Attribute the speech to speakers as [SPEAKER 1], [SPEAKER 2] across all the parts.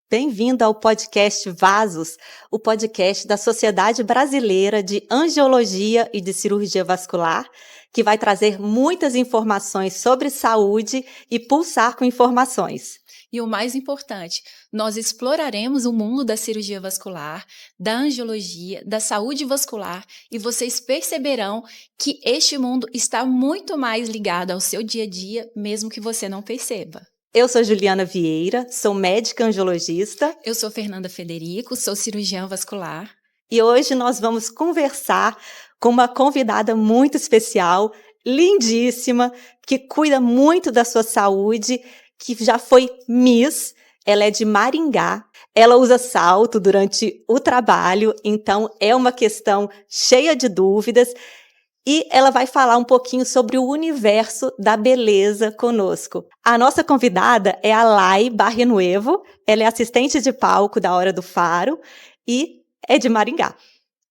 [SPEAKER 1] Bem-vindo ao podcast Vasos, o podcast da Sociedade Brasileira de Angiologia e de Cirurgia Vascular, que vai trazer muitas informações sobre saúde e pulsar com informações.
[SPEAKER 2] E o mais importante, nós exploraremos o mundo da cirurgia vascular, da angiologia, da saúde vascular e vocês perceberão que este mundo está muito mais ligado ao seu dia a dia, mesmo que você não perceba.
[SPEAKER 1] Eu sou Juliana Vieira, sou médica angiologista.
[SPEAKER 2] Eu sou Fernanda Federico, sou cirurgiã vascular.
[SPEAKER 1] E hoje nós vamos conversar com uma convidada muito especial, lindíssima, que cuida muito da sua saúde, que já foi Miss, ela é de Maringá, ela usa salto durante o trabalho, então é uma questão cheia de dúvidas. E ela vai falar um pouquinho sobre o universo da beleza conosco. A nossa convidada é a Lai Barrienuevo, ela é assistente de palco da Hora do Faro e é de Maringá.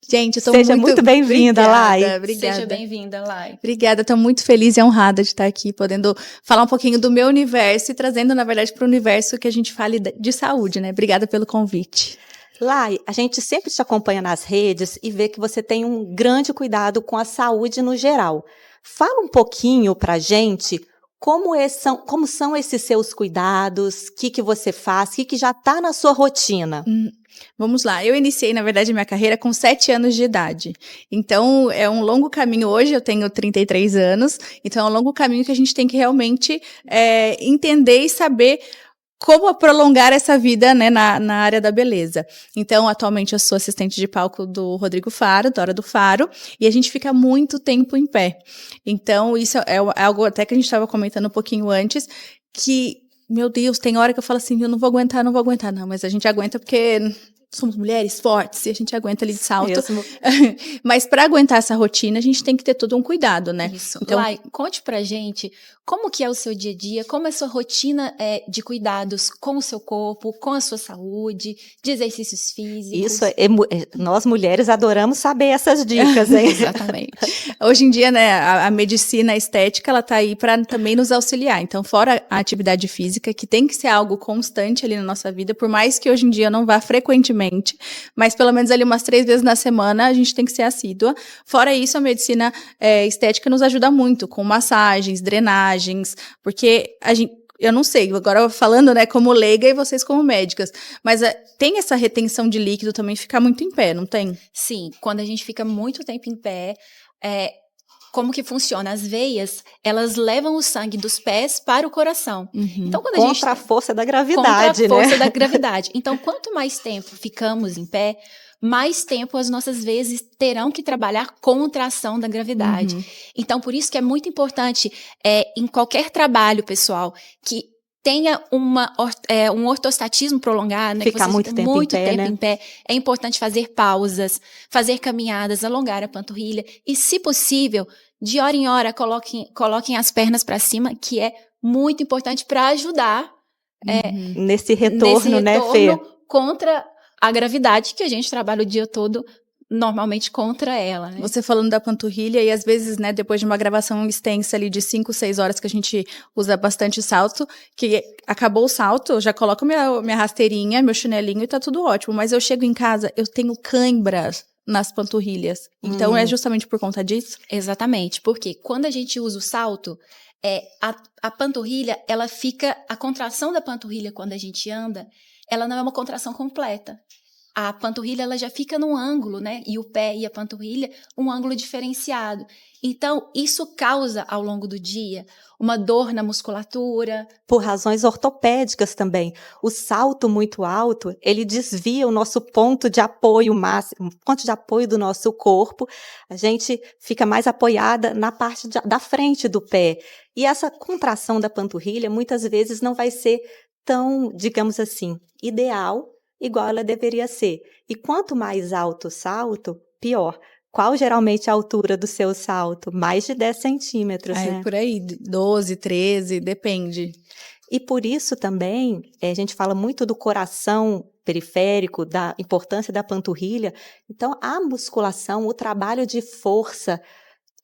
[SPEAKER 3] Gente,
[SPEAKER 1] Seja muito bem-vinda, Lai.
[SPEAKER 3] Obrigada.
[SPEAKER 2] Seja bem-vinda, Lai.
[SPEAKER 3] Obrigada, estou muito feliz e honrada de estar aqui, podendo falar um pouquinho do meu universo e trazendo, na verdade, para o universo que a gente fale de saúde, né? Obrigada pelo convite.
[SPEAKER 1] Lai, a gente sempre te acompanha nas redes e vê que você tem um grande cuidado com a saúde no geral. Fala um pouquinho pra gente como são esses seus cuidados, o que você faz, o que já está na sua rotina.
[SPEAKER 3] Vamos lá, eu iniciei, na verdade, minha carreira com 7 anos de idade. Então, é um longo caminho. Hoje eu tenho 33 anos, então é um longo caminho que a gente tem que realmente entender e saber como prolongar essa vida, né, na área da beleza. Então, atualmente eu sou assistente de palco do Rodrigo Faro, da Hora do Faro, e a gente fica muito tempo em pé. Então, isso é algo até que a gente estava comentando um pouquinho antes, que, meu Deus, tem hora que eu falo assim, eu não vou aguentar. Não, mas a gente aguenta porque somos mulheres fortes e a gente aguenta ali de salto.
[SPEAKER 1] Mesmo.
[SPEAKER 3] Mas para aguentar essa rotina, a gente tem que ter todo um cuidado, né?
[SPEAKER 2] Isso.
[SPEAKER 3] Então,
[SPEAKER 2] Lai, conte pra gente como que é o seu dia a dia, como é a sua rotina de cuidados com o seu corpo, com a sua saúde, de exercícios físicos.
[SPEAKER 1] Isso, nós mulheres adoramos saber essas dicas, hein?
[SPEAKER 3] Exatamente. Hoje em dia, né, a medicina estética, ela tá aí para também nos auxiliar. Então, fora a atividade física, que tem que ser algo constante ali na nossa vida, por mais que hoje em dia eu não vá frequentemente, mas pelo menos ali umas 3 vezes na semana, a gente tem que ser assídua. Fora isso, a medicina estética nos ajuda muito, com massagens, drenagens, porque eu não sei, agora falando, né, como leiga e vocês como médicas, mas tem essa retenção de líquido também, ficar muito em pé, não tem?
[SPEAKER 2] Sim, quando a gente fica muito tempo em pé, como que funciona? As veias, elas levam o sangue dos pés para o coração.
[SPEAKER 3] Uhum.
[SPEAKER 2] Então, quando
[SPEAKER 1] Contra a força da gravidade, né?
[SPEAKER 2] Contra a força da gravidade. Então, quanto mais tempo ficamos em pé, mais tempo as nossas veias terão que trabalhar contra a ação da gravidade.
[SPEAKER 3] Uhum.
[SPEAKER 2] Então, por isso que é muito importante, em qualquer trabalho, pessoal, que tenha um ortostatismo prolongado, né?
[SPEAKER 1] Ficar
[SPEAKER 2] que
[SPEAKER 1] muito tempo
[SPEAKER 2] em pé. É importante fazer pausas, fazer caminhadas, alongar a panturrilha e, se possível, de hora em hora, coloquem as pernas para cima, que é muito importante para ajudar
[SPEAKER 1] nesse retorno, né, Fê?
[SPEAKER 2] Contra a gravidade que a gente trabalha o dia todo normalmente contra ela, né?
[SPEAKER 3] Você falando da panturrilha e às vezes, né, depois de uma gravação extensa ali de 5, 6 horas que a gente usa bastante salto, que acabou o salto, eu já coloco minha rasteirinha, meu chinelinho e tá tudo ótimo, mas eu chego em casa, eu tenho cãibras nas panturrilhas. Então é justamente por conta disso?
[SPEAKER 2] Exatamente, porque quando a gente usa o salto, a panturrilha, a contração da panturrilha quando a gente anda, ela não é uma contração completa. A panturrilha, ela já fica num ângulo, né? E o pé e a panturrilha, um ângulo diferenciado. Então, isso causa, ao longo do dia, uma dor na musculatura.
[SPEAKER 1] Por razões ortopédicas também. O salto muito alto, ele desvia o nosso ponto de apoio máximo, ponto de apoio do nosso corpo. A gente fica mais apoiada na parte da frente do pé. E essa contração da panturrilha, muitas vezes, não vai ser tão, digamos assim, ideal, igual ela deveria ser. E quanto mais alto o salto, pior. Qual geralmente a altura do seu salto? Mais de 10 centímetros, né?
[SPEAKER 3] Por aí, 12, 13, depende.
[SPEAKER 1] E por isso também, a gente fala muito do coração periférico, da importância da panturrilha. Então, a musculação, o trabalho de força,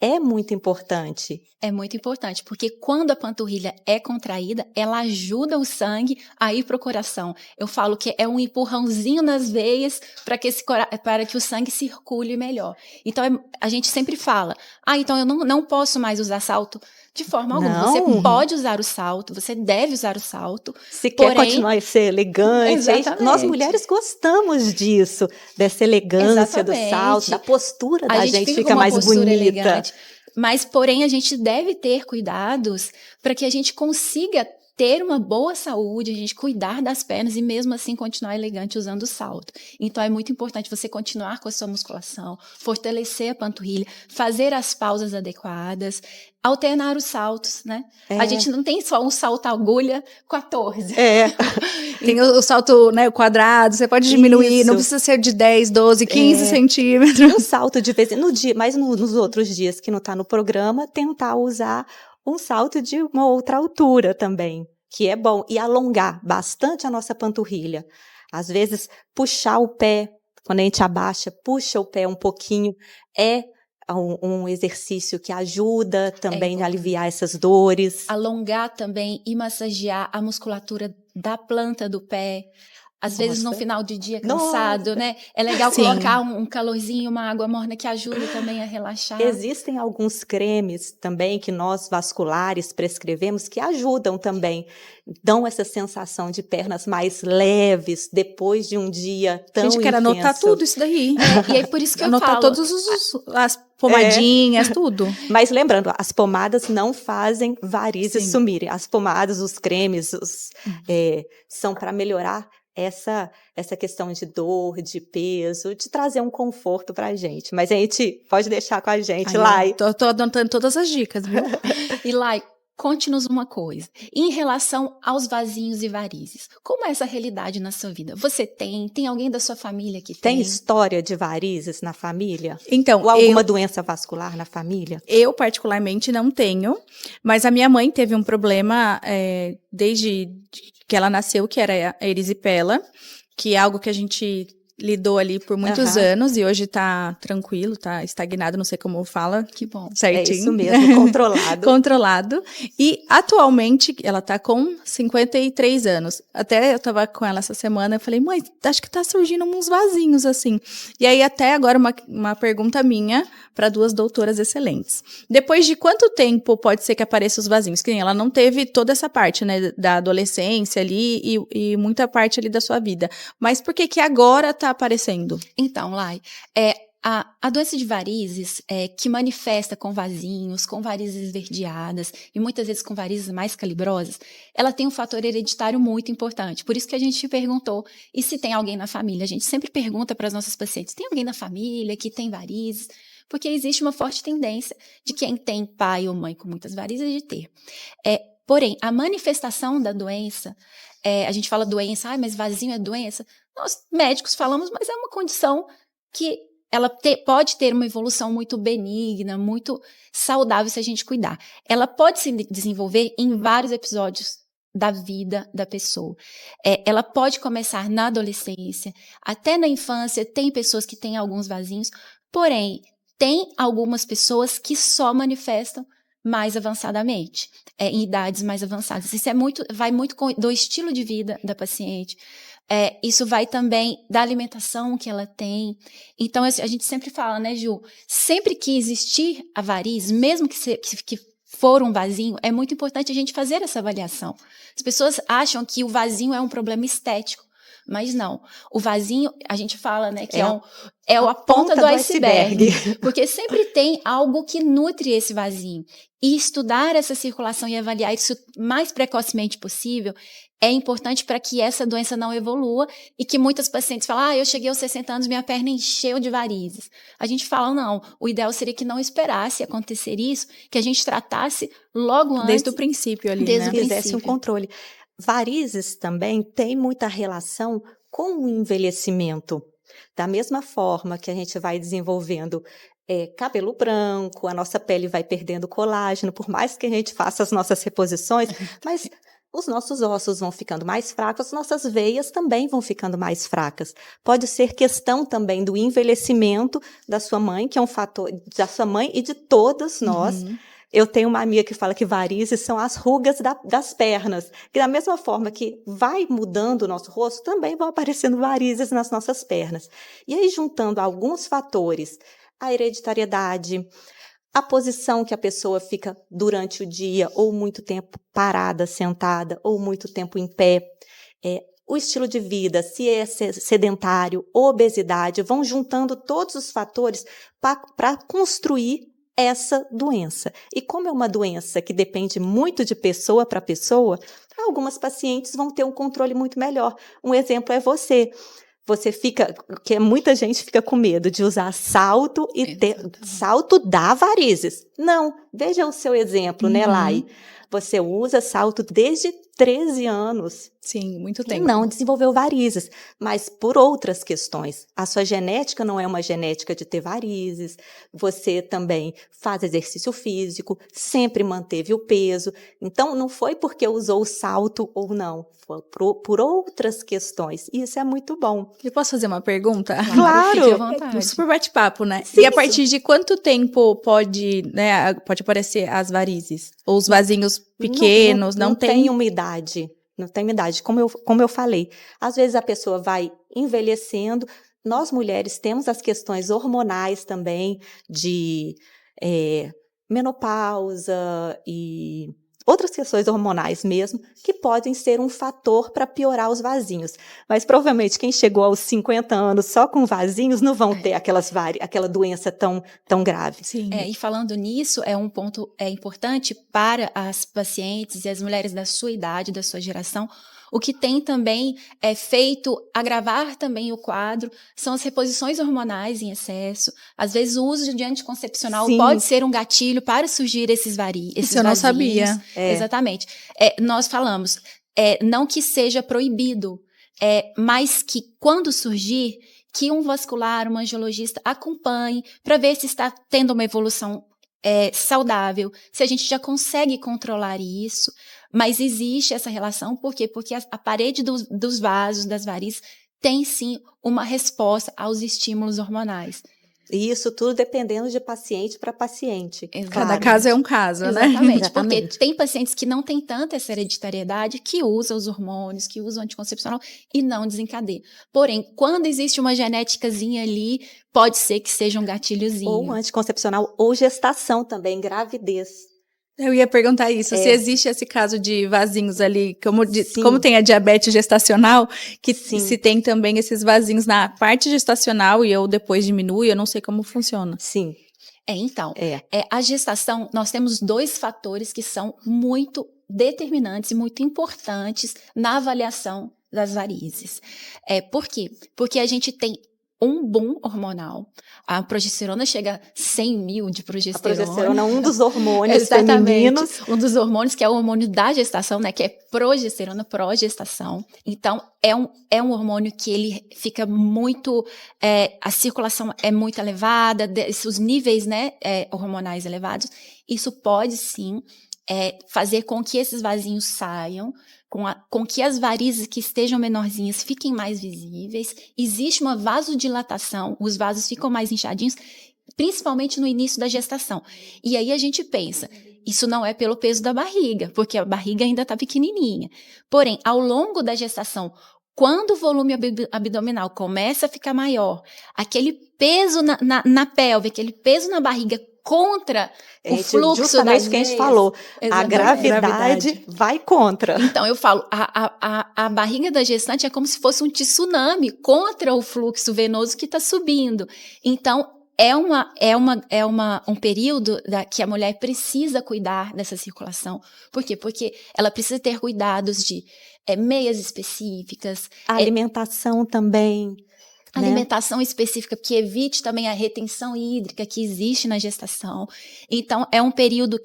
[SPEAKER 1] é muito importante.
[SPEAKER 2] É muito importante, porque quando a panturrilha é contraída, ela ajuda o sangue a ir para o coração. Eu falo que é um empurrãozinho nas veias para que o sangue circule melhor. Então, a gente sempre fala, então eu não posso mais usar salto. De forma alguma,
[SPEAKER 1] Não.
[SPEAKER 2] você pode usar o salto, você deve usar o salto.
[SPEAKER 1] Se quer continuar a ser elegante,
[SPEAKER 2] Exatamente.
[SPEAKER 1] Nós mulheres gostamos disso, dessa elegância do salto, da postura da gente fica mais bonita.
[SPEAKER 2] Elegante. Mas, porém, a gente deve ter cuidados para que a gente consiga ter uma boa saúde, a gente cuidar das pernas e mesmo assim continuar elegante usando o salto. Então é muito importante você continuar com a sua musculação, fortalecer a panturrilha, fazer as pausas adequadas, alternar os saltos, né? A gente não tem só um salto agulha 14.
[SPEAKER 3] Tem o salto, né, quadrado, você pode diminuir, não precisa ser de 10, 12, 15 centímetros.
[SPEAKER 1] Um salto de vez no dia, mas nos outros dias que não está no programa, tentar usar um salto de uma outra altura também, que é bom. E alongar bastante a nossa panturrilha. Às vezes, puxar o pé, quando a gente abaixa, puxa o pé um pouquinho, é um exercício que ajuda também a aliviar essas dores.
[SPEAKER 2] Alongar também e massagear a musculatura da planta do pé. Às vezes, no final de dia, cansado, né? É legal colocar um calorzinho, uma água morna que ajuda também a relaxar.
[SPEAKER 1] Existem alguns cremes também que nós vasculares prescrevemos que ajudam também. Dão essa sensação de pernas mais leves depois de um dia tão intenso.
[SPEAKER 3] A gente quer anotar tudo isso daí.
[SPEAKER 2] E aí, por isso que
[SPEAKER 3] anotar
[SPEAKER 2] eu falo.
[SPEAKER 3] Todas as pomadinhas, tudo.
[SPEAKER 1] Mas lembrando, as pomadas não fazem varizes sumirem. As pomadas, os cremes, são para melhorar essa questão de dor, de peso, de trazer um conforto pra gente. Mas a gente pode deixar com a gente, Lai.
[SPEAKER 3] Tô anotando todas as dicas, viu?
[SPEAKER 2] E Lai, conte-nos uma coisa. Em relação aos vasinhos e varizes, como é essa realidade na sua vida? Você tem alguém da sua família que tem?
[SPEAKER 1] Tem história de varizes na família?
[SPEAKER 3] Então,
[SPEAKER 1] ou alguma doença vascular na família?
[SPEAKER 3] Eu, particularmente, não tenho, mas a minha mãe teve um problema desde que ela nasceu, que era a erisipela, que é algo que a gente lidou ali por muitos anos e hoje tá tranquilo, tá estagnado, não sei como fala.
[SPEAKER 2] Que bom.
[SPEAKER 3] Certinho.
[SPEAKER 1] É isso mesmo, controlado.
[SPEAKER 3] Controlado. E atualmente ela tá com 53 anos. Até eu tava com ela essa semana, eu falei, mãe, acho que tá surgindo uns vasinhos assim. E aí até agora uma pergunta minha para duas doutoras excelentes. Depois de quanto tempo pode ser que apareçam os vasinhos? Que ela não teve toda essa parte, né, da adolescência ali e muita parte ali da sua vida. Mas por que agora tá aparecendo?
[SPEAKER 2] Então, Lai, a doença de varizes, que manifesta com vasinhos, com varizes esverdeadas e muitas vezes com varizes mais calibrosas, ela tem um fator hereditário muito importante. Por isso que a gente perguntou, e se tem alguém na família? A gente sempre pergunta para as nossas pacientes, tem alguém na família que tem varizes? Porque existe uma forte tendência de quem tem pai ou mãe com muitas varizes de ter. Porém, a manifestação da doença, a gente fala doença, mas vasinho é doença? Nós médicos falamos, mas é uma condição que ela pode ter uma evolução muito benigna, muito saudável se a gente cuidar. Ela pode se desenvolver em vários episódios da vida da pessoa. Ela pode começar na adolescência, até na infância, tem pessoas que têm alguns vasinhos, porém, tem algumas pessoas que só manifestam mais avançadamente, em idades mais avançadas. Isso vai muito do estilo de vida da paciente. Isso vai também da alimentação que ela tem. Então, a gente sempre fala, né, Ju? Sempre que existir a variz, mesmo que for um vasinho, é muito importante a gente fazer essa avaliação. As pessoas acham que o vasinho é um problema estético, mas não. O vasinho, a gente fala, né, que é a ponta do iceberg, porque sempre tem algo que nutre esse vasinho. E estudar essa circulação e avaliar isso o mais precocemente possível é importante para que essa doença não evolua e que muitas pacientes falam, eu cheguei aos 60 anos, minha perna encheu de varizes. A gente fala, não, o ideal seria que não esperasse acontecer isso, que a gente tratasse logo antes.
[SPEAKER 3] Desde o princípio ali,
[SPEAKER 1] né? Fizesse um controle. Varizes também tem muita relação com o envelhecimento. Da mesma forma que a gente vai desenvolvendo cabelo branco, a nossa pele vai perdendo colágeno, por mais que a gente faça as nossas reposições, mas os nossos ossos vão ficando mais fracos, as nossas veias também vão ficando mais fracas. Pode ser questão também do envelhecimento da sua mãe, que é um fator da sua mãe e de todas nós. Eu tenho uma amiga que fala que varizes são as rugas das pernas, que da mesma forma que vai mudando o nosso rosto, também vão aparecendo varizes nas nossas pernas. E aí, juntando alguns fatores, a hereditariedade, a posição que a pessoa fica durante o dia, ou muito tempo parada, sentada, ou muito tempo em pé, o estilo de vida, se é sedentário, obesidade, vão juntando todos os fatores para construir essa doença. E como é uma doença que depende muito de pessoa para pessoa, algumas pacientes vão ter um controle muito melhor. Um exemplo é você. Você fica, que muita gente fica com medo de usar salto e salto dá varizes. Não, veja o seu exemplo, né, Lai? Você usa salto desde 13 anos.
[SPEAKER 3] Sim, muito tempo.
[SPEAKER 1] E não desenvolveu varizes, mas por outras questões. A sua genética não é uma genética de ter varizes. Você também faz exercício físico, sempre manteve o peso. Então, não foi porque usou o salto ou não. Foi por outras questões. E isso é muito bom.
[SPEAKER 3] Eu posso fazer uma pergunta?
[SPEAKER 1] Claro!
[SPEAKER 2] Fique à vontade.
[SPEAKER 3] Super bate-papo, né?
[SPEAKER 1] Sim,
[SPEAKER 3] e a partir de quanto tempo pode aparecer as varizes? Ou os vasinhos pequenos? Não tem
[SPEAKER 1] uma idade. Não tem uma idade. Como eu falei, às vezes a pessoa vai envelhecendo. Nós, mulheres, temos as questões hormonais também, de menopausa e outras questões hormonais mesmo, que podem ser um fator para piorar os vasinhos. Mas provavelmente quem chegou aos 50 anos só com vasinhos não vão ter aquela doença tão grave.
[SPEAKER 3] Sim.
[SPEAKER 2] E falando nisso, é um ponto importante para as pacientes e as mulheres da sua idade, da sua geração. O que tem também feito agravar também o quadro são as reposições hormonais em excesso. Às vezes o uso de anticoncepcional pode ser um gatilho para surgir esses vasinhos.
[SPEAKER 3] Isso eu não sabia.
[SPEAKER 2] Exatamente. Nós falamos, não que seja proibido, mas que quando surgir, que um vascular, um angiologista acompanhe para ver se está tendo uma evolução saudável, se a gente já consegue controlar isso. Mas existe essa relação, por quê? Porque a parede dos vasos, das varizes, tem sim uma resposta aos estímulos hormonais.
[SPEAKER 1] E isso tudo dependendo de paciente para paciente.
[SPEAKER 3] Cada caso é um caso, né?
[SPEAKER 2] Exatamente, porque tem pacientes que não têm tanta essa hereditariedade, que usam os hormônios, que usam anticoncepcional e não desencadeia. Porém, quando existe uma genéticazinha ali, pode ser que seja um gatilhozinho.
[SPEAKER 1] Ou anticoncepcional, ou gestação também, gravidez.
[SPEAKER 3] Eu ia perguntar isso, se existe esse caso de vasinhos ali, como tem a diabetes gestacional, que se tem também esses vasinhos na parte gestacional e ou depois diminui, eu não sei como funciona.
[SPEAKER 1] Sim.
[SPEAKER 2] Então, a gestação, nós temos 2 fatores que são muito determinantes e muito importantes na avaliação das varizes. Por quê? Porque a gente tem um boom hormonal. A progesterona chega a 100 mil de progesterona.
[SPEAKER 1] A progesterona é um dos hormônios femininos.
[SPEAKER 2] Um dos hormônios que é o hormônio da gestação, né? Que é progesterona, progestação. Então, é um hormônio que ele fica muito... a circulação é muito elevada, os níveis, né, hormonais elevados. Isso pode, sim, fazer com que esses vasinhos saiam, com que as varizes que estejam menorzinhas fiquem mais visíveis. Existe uma vasodilatação, os vasos ficam mais inchadinhos, principalmente no início da gestação. E aí a gente pensa, isso não é pelo peso da barriga, porque a barriga ainda está pequenininha. Porém, ao longo da gestação, quando o volume abdominal começa a ficar maior, aquele peso na pelve, aquele peso na barriga contra o fluxo
[SPEAKER 1] justamente
[SPEAKER 2] das
[SPEAKER 1] que a gente falou, a gravidade vai contra.
[SPEAKER 2] Então, eu falo, a barriga da gestante é como se fosse um tsunami contra o fluxo venoso que está subindo. Então, um período que a mulher precisa cuidar dessa circulação. Por quê? Porque ela precisa ter cuidados de meias específicas.
[SPEAKER 1] A alimentação também.
[SPEAKER 2] Alimentação específica, que evite também a retenção hídrica que existe na gestação. Então, é um período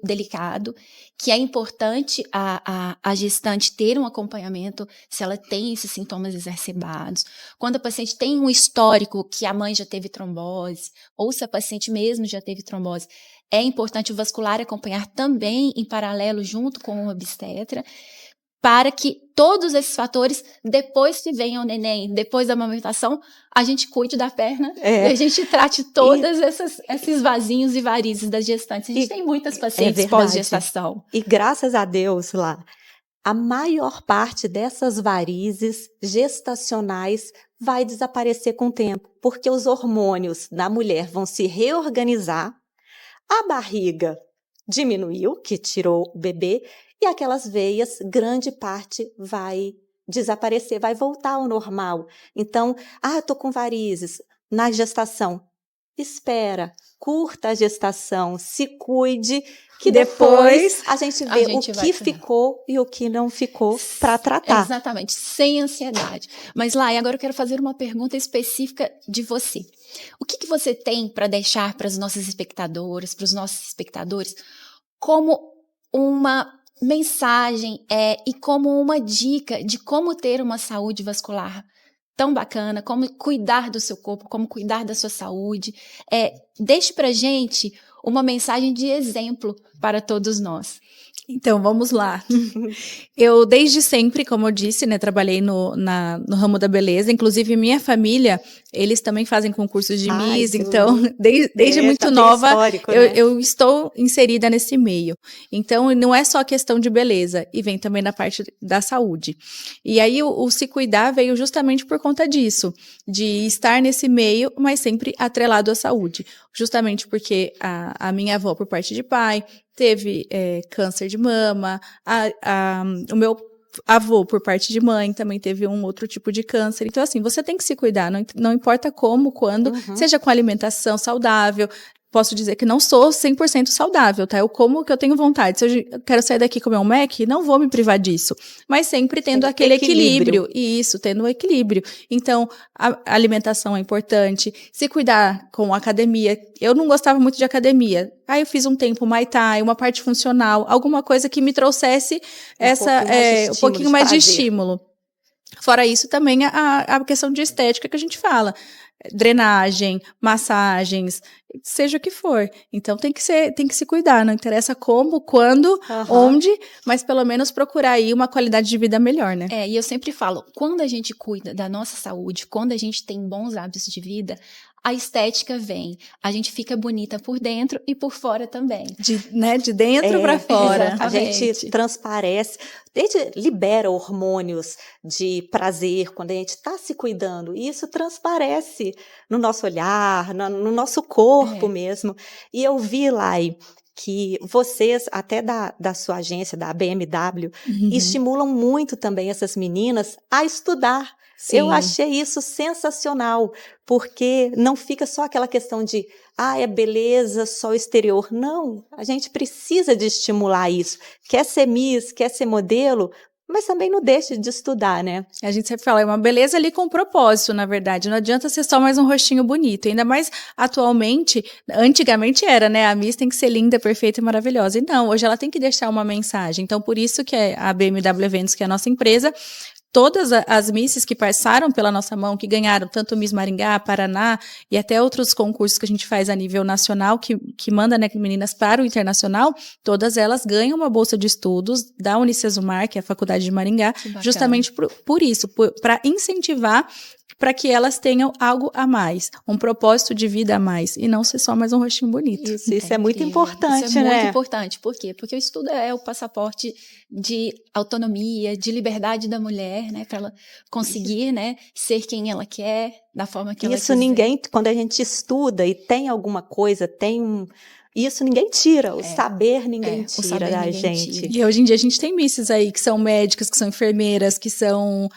[SPEAKER 2] delicado, que é importante a gestante ter um acompanhamento se ela tem esses sintomas exacerbados. Quando a paciente tem um histórico que a mãe já teve trombose, ou se a paciente mesmo já teve trombose, é importante o vascular acompanhar também em paralelo junto com o obstetra, para que todos esses fatores, depois que venha o neném, depois da amamentação, a gente cuide da perna e a gente trate todos esses vasinhos e varizes das gestantes. A gente tem muitas pacientes pós-gestação.
[SPEAKER 1] E graças a Deus, lá, a maior parte dessas varizes gestacionais vai desaparecer com o tempo, porque os hormônios da mulher vão se reorganizar, a barriga diminuiu, que tirou o bebê, e aquelas veias, grande parte vai desaparecer, vai voltar ao normal. Então, eu tô com varizes na gestação. Espera, curta a gestação, se cuide, que depois a gente vê o que ficou e o que não ficou para tratar.
[SPEAKER 2] Exatamente, sem ansiedade. Mas, Lai, agora eu quero fazer uma pergunta específica de você. O que você tem para deixar para as nossas espectadoras, para os nossos espectadores, como uma mensagem e como uma dica de como ter uma saúde vascular tão bacana, como cuidar do seu corpo, como cuidar da sua saúde? Deixe pra gente uma mensagem de exemplo para todos nós.
[SPEAKER 3] Então, vamos lá. Eu, desde sempre, como eu disse, né, trabalhei no ramo da beleza. Inclusive, minha família, eles também fazem concursos de Miss. Então, desde muito nova, né? eu estou inserida nesse meio. Então, não é só questão de beleza, e vem também na parte da saúde. E aí, o se cuidar veio justamente por conta disso, de estar nesse meio, mas sempre atrelado à saúde. Justamente porque a minha avó, por parte de pai, teve câncer de mama, o meu avô, por parte de mãe, também teve um outro tipo de câncer. Então, assim, você tem que se cuidar, não importa como, quando, seja com alimentação saudável. Posso dizer que não sou 100% saudável, tá? Eu como o que eu tenho vontade. Se eu quero sair daqui e comer um Mac, não vou me privar disso. Mas sempre tendo aquele equilíbrio. Isso, tendo o equilíbrio. Então, a alimentação é importante. Se cuidar com academia. Eu não gostava muito de academia. Aí eu fiz um tempo Muay Thai, uma parte funcional, alguma coisa que me trouxesse um pouquinho mais de estímulo. Fora isso, também a questão de estética que a gente fala. Drenagem, massagens, seja o que for. Então tem que se cuidar, não interessa como, quando, onde, mas pelo menos procurar aí uma qualidade de vida melhor, né?
[SPEAKER 2] E eu sempre falo, quando a gente cuida da nossa saúde, quando a gente tem bons hábitos de vida, a estética vem. A gente fica bonita por dentro e por fora também.
[SPEAKER 3] De dentro para fora.
[SPEAKER 1] A gente transparece, a gente libera hormônios de prazer quando a gente está se cuidando. E isso transparece no nosso olhar, no nosso corpo mesmo. E eu vi, Lai, que vocês, até da sua agência, da BMW, estimulam muito também essas meninas a estudar. Sim. Eu achei isso sensacional, porque não fica só aquela questão de, é beleza, só o exterior. Não, a gente precisa de estimular isso. Quer ser Miss, quer ser modelo, mas também não deixe de estudar, né?
[SPEAKER 3] A gente sempre fala, é uma beleza ali com propósito, na verdade. Não adianta ser só mais um rostinho bonito. Ainda mais atualmente, antigamente era, né? A Miss tem que ser linda, perfeita e maravilhosa. E não, hoje ela tem que deixar uma mensagem. Então, por isso que a BMW Eventos, que é a nossa empresa, todas as misses que passaram pela nossa mão, que ganharam tanto Miss Maringá, Paraná e até outros concursos que a gente faz a nível nacional, que manda, né, meninas para o internacional, todas elas ganham uma bolsa de estudos da Unicesumar, que é a Faculdade de Maringá, justamente por isso, para incentivar para que elas tenham algo a mais, um propósito de vida a mais, e não ser só mais um rostinho bonito.
[SPEAKER 1] Isso é muito importante,
[SPEAKER 2] isso é
[SPEAKER 1] né?
[SPEAKER 2] muito importante. Por quê? Porque o estudo é o passaporte de autonomia, de liberdade da mulher, né? Para ela conseguir, né, ser quem ela quer, da forma que ela quiser.
[SPEAKER 1] Isso quando a gente estuda e tem alguma coisa, isso ninguém tira, o saber ninguém tira da gente.
[SPEAKER 3] E hoje em dia a gente tem misses aí que são médicas, que são enfermeiras, que são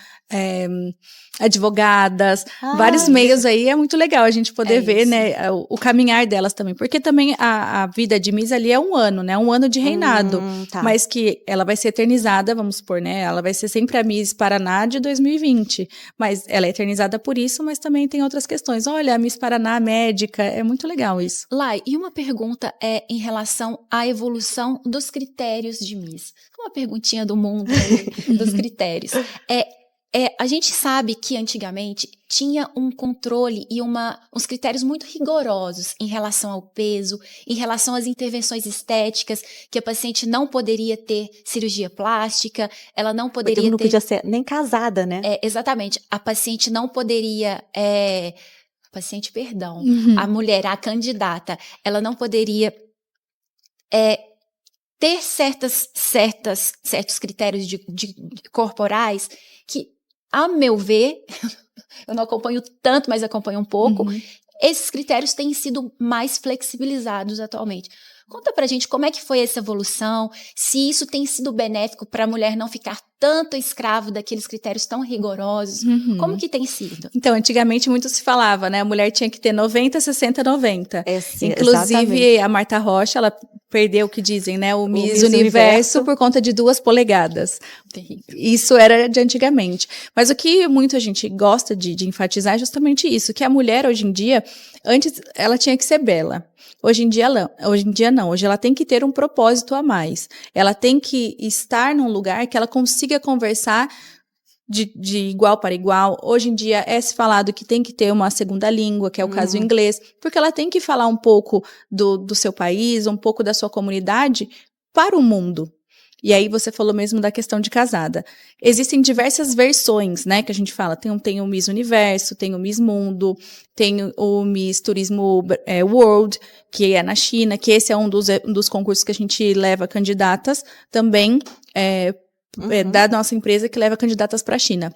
[SPEAKER 3] advogadas, vários meios aí, é muito legal a gente poder ver, né, o caminhar delas também, porque também a vida de Miss ali é um ano, né, um ano de reinado, mas que ela vai ser eternizada, vamos supor, né, ela vai ser sempre a Miss Paraná de 2020, mas ela é eternizada por isso, mas também tem outras questões. Olha, a Miss Paraná médica, é muito legal isso.
[SPEAKER 2] Lai, e uma pergunta em relação à evolução dos critérios de Miss. Uma perguntinha do mundo aí, dos critérios. A gente sabe que antigamente tinha um controle e uns critérios muito rigorosos em relação ao peso, em relação às intervenções estéticas, que a paciente não poderia ter cirurgia plástica, ela não poderia
[SPEAKER 1] não podia ser nem casada, né?
[SPEAKER 2] Exatamente. A paciente não poderia... a mulher, a candidata, ela não poderia ter certos critérios de corporais que, a meu ver, eu não acompanho tanto, mas acompanho um pouco, esses critérios têm sido mais flexibilizados atualmente. Conta pra gente como é que foi essa evolução, se isso tem sido benéfico para a mulher não ficar tanto escravo daqueles critérios tão rigorosos. Como que tem sido?
[SPEAKER 3] Então, antigamente muito se falava, né? A mulher tinha que ter 90, 60, 90.
[SPEAKER 1] Sim,
[SPEAKER 3] inclusive,
[SPEAKER 1] exatamente.
[SPEAKER 3] a Marta Rocha, ela perdeu o que dizem, né? O Miss Universo por conta de 2 polegadas.
[SPEAKER 2] Terrível.
[SPEAKER 3] Isso era de antigamente. Mas o que muita gente gosta de enfatizar é justamente isso, que a mulher hoje em dia, antes ela tinha que ser bela. Hoje em dia não. Hoje ela tem que ter um propósito a mais. Ela tem que estar num lugar que ela consiga conversar de igual para igual. Hoje em dia é se falado que tem que ter uma segunda língua, que é o caso inglês, porque ela tem que falar um pouco do seu país, um pouco da sua comunidade para o mundo. E aí você falou mesmo da questão de casada. Existem diversas versões, né, que a gente fala. Tem o Miss Universo, tem o Miss Mundo, tem o Miss Turismo World, que é na China, que esse é um dos concursos que a gente leva candidatas também, da nossa empresa, que leva candidatas para a China.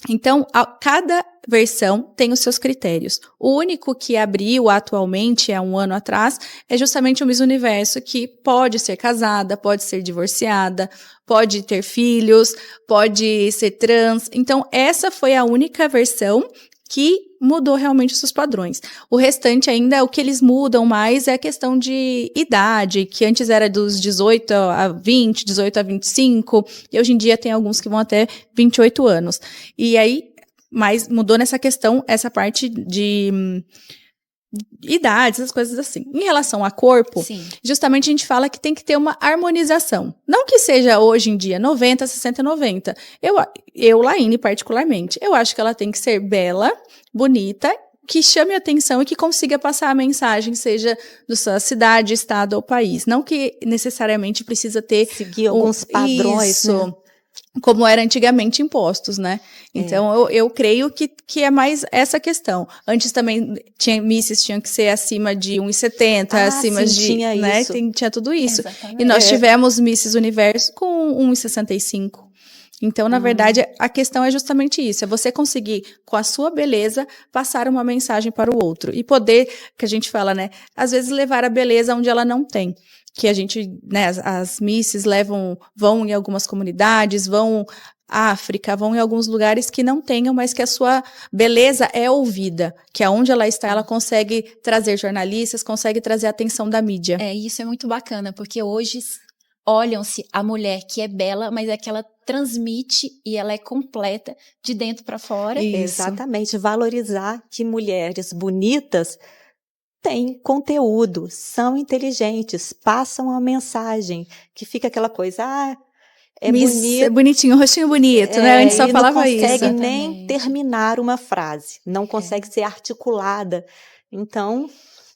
[SPEAKER 3] Então, cada versão tem os seus critérios. O único que abriu atualmente, há um ano atrás, é justamente o Miss Universo, que pode ser casada, pode ser divorciada, pode ter filhos, pode ser trans. Então, essa foi a única versão que mudou realmente os seus padrões. O restante ainda, o que eles mudam mais é a questão de idade, que antes era dos 18 a 20, 18 a 25, e hoje em dia tem alguns que vão até 28 anos. E aí, mas mudou nessa questão, essa parte de idades, essas coisas assim. Em relação a corpo,
[SPEAKER 2] Sim.
[SPEAKER 3] Justamente a gente fala que tem que ter uma harmonização. Não que seja hoje em dia 90, 60, 90. Eu, Laine, particularmente, eu acho que ela tem que ser bela, bonita, que chame a atenção e que consiga passar a mensagem, seja da sua cidade, estado ou país. Não que necessariamente precisa ter...
[SPEAKER 1] Seguir alguns padrões,
[SPEAKER 3] isso,
[SPEAKER 1] né?
[SPEAKER 3] Como era antigamente impostos, né? Então, eu creio que é mais essa questão. Antes também, Misses tinham que ser acima de 1,70, acima
[SPEAKER 1] sim,
[SPEAKER 3] de...
[SPEAKER 1] tinha
[SPEAKER 3] né?
[SPEAKER 1] isso.
[SPEAKER 3] Tinha tudo isso.
[SPEAKER 2] Exatamente.
[SPEAKER 3] E nós tivemos Misses Universo com 1,65. Então, na verdade, a questão é justamente isso. É você conseguir, com a sua beleza, passar uma mensagem para o outro. E poder, que a gente fala, né? Às vezes levar a beleza onde ela não tem. Que a gente, né, as misses vão em algumas comunidades, vão à África, vão em alguns lugares que não tenham, mas que a sua beleza é ouvida, que aonde ela está, ela consegue trazer jornalistas, consegue trazer a atenção da mídia.
[SPEAKER 2] Isso é muito bacana, porque hoje olham-se a mulher que é bela, mas é que ela transmite e ela é completa de dentro para fora.
[SPEAKER 3] Isso.
[SPEAKER 1] Exatamente, valorizar que mulheres bonitas têm conteúdo, são inteligentes, passam uma mensagem, que fica aquela coisa, é bonito.
[SPEAKER 3] É bonitinho, rostinho bonito, né? Antes só falava isso.
[SPEAKER 1] Não consegue nem
[SPEAKER 2] Exatamente.
[SPEAKER 1] terminar uma frase, não consegue ser articulada. Então,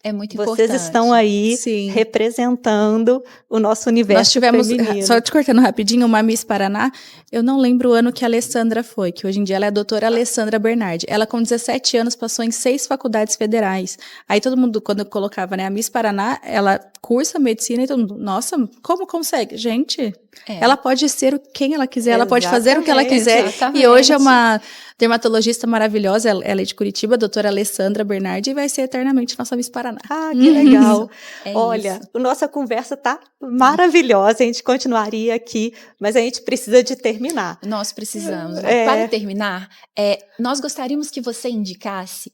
[SPEAKER 2] é muito importante.
[SPEAKER 1] Vocês estão aí representando o nosso universo
[SPEAKER 3] Nós tivemos,
[SPEAKER 1] feminino.
[SPEAKER 3] Só te cortando rapidinho, uma Miss Paraná, eu não lembro o ano que a Alessandra foi, que hoje em dia ela é a doutora Alessandra Bernardi. Ela com 17 anos passou em 6 faculdades federais. Aí todo mundo, quando eu colocava, né, a Miss Paraná, ela cursa medicina e todo mundo, nossa, como consegue? Gente, ela pode ser quem ela quiser, ela pode fazer o que ela quiser.
[SPEAKER 2] Exatamente.
[SPEAKER 3] E hoje é uma dermatologista maravilhosa, ela é de Curitiba, a doutora Alessandra Bernardi, e vai ser eternamente nossa Miss Paraná.
[SPEAKER 1] Ah, que legal.
[SPEAKER 2] É
[SPEAKER 1] Olha,
[SPEAKER 2] isso.
[SPEAKER 1] a nossa conversa tá maravilhosa, a gente continuaria aqui, mas a gente precisa de terminar.
[SPEAKER 2] Nós precisamos. Para terminar, nós gostaríamos que você indicasse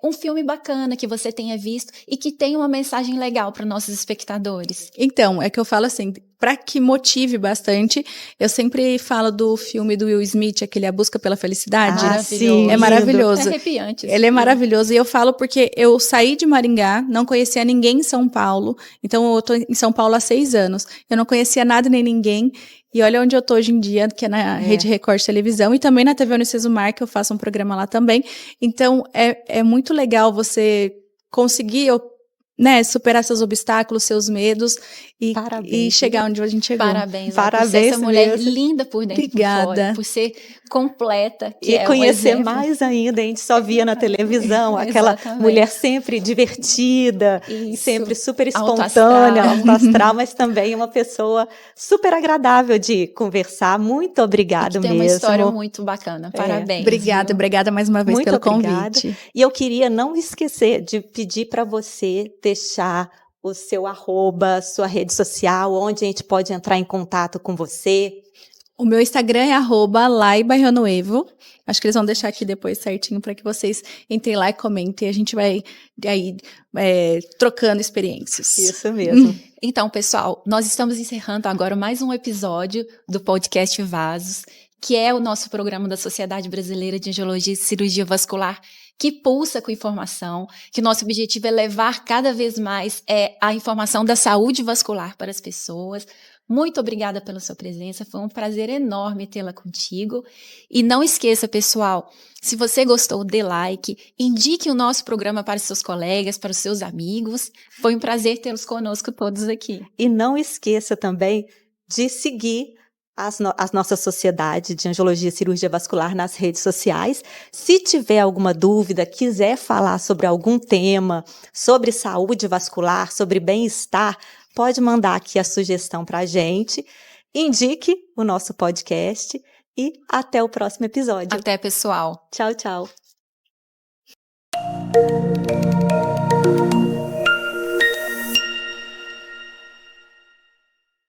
[SPEAKER 2] um filme bacana que você tenha visto e que tenha uma mensagem legal para nossos espectadores.
[SPEAKER 3] Então, é que eu falo assim, para que motive bastante, eu sempre falo do filme do Will Smith, aquele A Busca pela Felicidade.
[SPEAKER 1] Sim,
[SPEAKER 3] é maravilhoso.
[SPEAKER 2] É arrepiante.
[SPEAKER 3] Ele é maravilhoso e eu falo porque eu saí de Maringá, não conhecia ninguém em São Paulo, então eu tô em São Paulo há 6 anos, eu não conhecia nada nem ninguém, e olha onde eu tô hoje em dia, que é na Rede Record de Televisão e também na TV Unicesumar, que eu faço um programa lá também. Então, é muito legal você conseguir, né, superar seus obstáculos, seus medos e chegar onde a gente chegou.
[SPEAKER 2] Parabéns
[SPEAKER 1] Parabéns
[SPEAKER 2] por ser essa mulher
[SPEAKER 1] mesmo.
[SPEAKER 2] linda por dentro e por fora, por ser completa. Que
[SPEAKER 1] E
[SPEAKER 2] é
[SPEAKER 1] conhecer
[SPEAKER 2] um
[SPEAKER 1] mais ainda, a gente só via na televisão, aquela mulher sempre divertida, sempre super espontânea, alto astral, mas também uma pessoa super agradável de conversar. Muito obrigada mesmo.
[SPEAKER 2] Tem uma história muito bacana. Parabéns.
[SPEAKER 3] Obrigada mais uma vez pelo convite.
[SPEAKER 1] E eu queria não esquecer de pedir para você deixar o seu @, sua rede social, onde a gente pode entrar em contato com você.
[SPEAKER 3] O meu Instagram é @laibairronoevo. Acho que eles vão deixar aqui depois certinho para que vocês entrem lá e comentem. E a gente vai aí trocando experiências.
[SPEAKER 1] Isso mesmo.
[SPEAKER 2] Então, pessoal, nós estamos encerrando agora mais um episódio do podcast Vasos, que é o nosso programa da Sociedade Brasileira de Angiologia e Cirurgia Vascular, que pulsa com informação, que nosso objetivo é levar cada vez mais a informação da saúde vascular para as pessoas. Muito obrigada pela sua presença, foi um prazer enorme tê-la contigo. E não esqueça, pessoal, se você gostou, dê like, indique o nosso programa para os seus colegas, para os seus amigos. Foi um prazer tê-los conosco todos aqui.
[SPEAKER 1] E não esqueça também de seguir a nossa Sociedade de Angiologia e Cirurgia Vascular nas redes sociais. Se tiver alguma dúvida, quiser falar sobre algum tema, sobre saúde vascular, sobre bem-estar, pode mandar aqui a sugestão para a gente. Indique o nosso podcast e até o próximo episódio.
[SPEAKER 2] Até, pessoal.
[SPEAKER 1] Tchau, tchau.